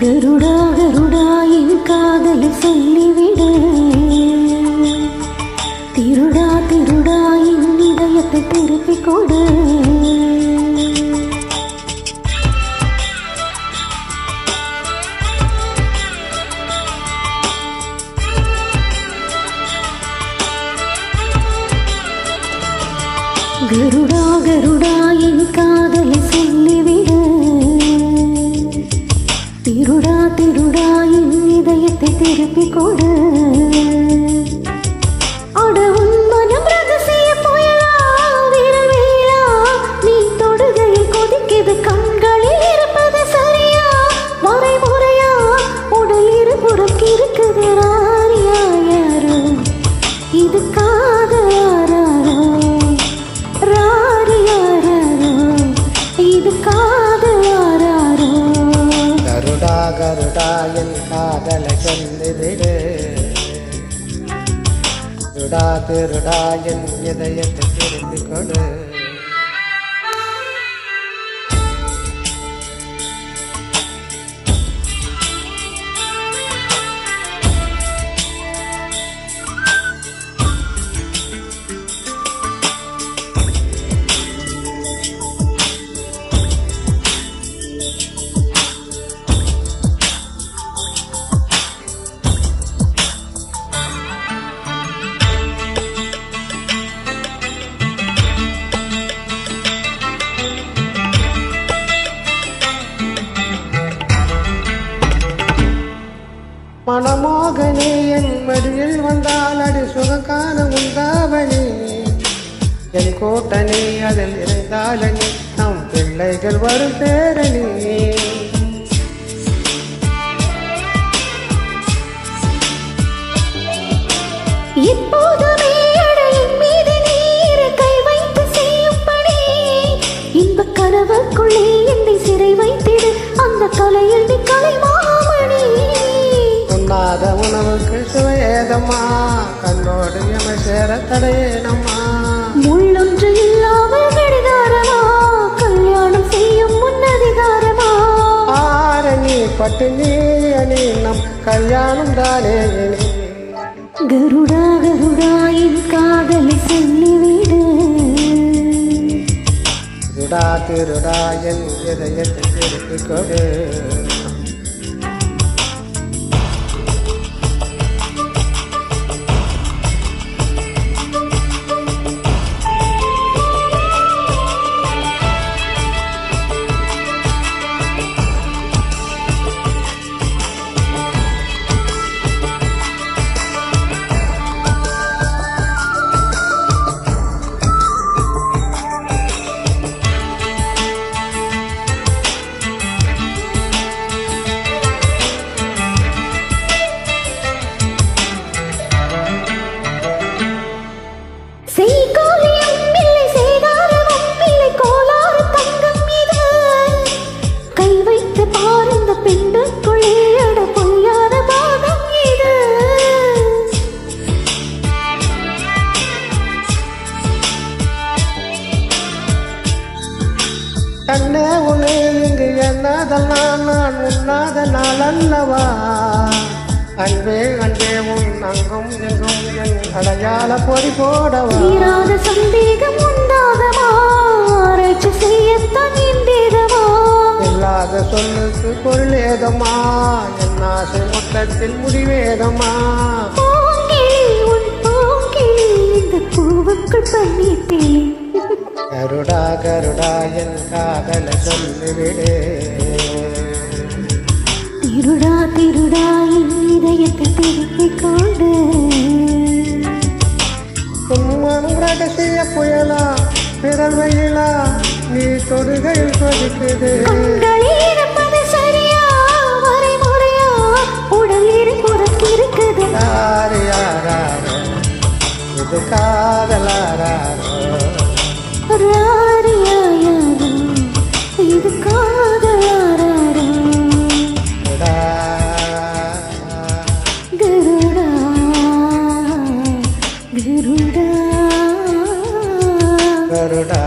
கருடா கருடா என் காதலை சொல்லிவிடு, திருடா திருடா என் இதயத்தை திருப்பிக் கொடு. கருடா கருடா என் காதலை சொல்லிவிடு, திருடா திருடா என் இதயத்தை திருப்பிக் கொடு. அட உன் மனம் ரகசிய புயலா விரவேலா, நீ தொடுகையில் கொதிக்குது கண்களில் இருப்பது சரியா மறைமுறையா, உடல் இருபுறம் இருக்குது ராரியா யாரோ இது காதலாரோ ராரியாரோ இது காதலாரோ. கருடா கருடா என் காதலை சொல்லிவிடு, திருடா திருடா என் இதயத்தை திருப்பிக் கொடு. மணமோகனே என் மடியில் வந்தால் அடி சுகக்கான உண்டாவனே, என் கோட்டனே அதில் இருந்தாலனே நம் பிள்ளைகள் வரும் பேரணி. இப்போதுமே அடையின் மீது நீர் கை வைத்து செய்யும்படி, இந்த கனவுக்குள்ளே என்னை சிறை வைத்திடு, அந்த கலையில் நீ கலைமாமணி. உண்ணாத உணவுக்கு சுவையேதம்மா, கண்ணோடு எம சேர தடையேனம்மா. முள்ளொன்று இல்லாமல் கடிகாரமா, கல்யாணம் செய்யும் முன்னதிகாரமா. ஆரணி பட்டு நீ அணி நம் கல்யாணம் தானே. கருடா கருடா என் காதலை சொல்லிவிடு, திருடா திருடா என் இதயத்தை திருப்பிக் கொடு. கண்ணே உனே இங்கு என்னதல் நான் உண்ணாத நாள் அல்லவா, அன்பே அன்பே உன் அங்கும் எங்கும் என் அடையாள பொறி போடவா. தீராத சந்தேகம் உண்டாதமா, ஆராய்ச்சி செய்யத்தான் இந்தேதமா. இல்லாத சொல்லுக்கு பொருள் ஏதம்மா, என் ஆசை மொத்தத்தில் முடிவேதம்மா. பூங்கிளி உன் பூங்கிளி இந்த பூவுக்குள் பண்ணிட்டேன். கருடா கருடா என் காதலை சொல்லிவிடு, திருடா திருடா என் இதயத்தை திருப்பிக் கொடு. உன்மனம் ரகசிய புயலா பிறல் வெயிலா, நீ தொடுகையில் கொதிக்குது. கண்களில் இருப்பது சரியா மறைமுறையா, உடல் இருபுறம் இருக்குது யாரோ இது காதலாரோ ராரியா யாரோ இது காதலாரோ. கருடா கருடா கருடா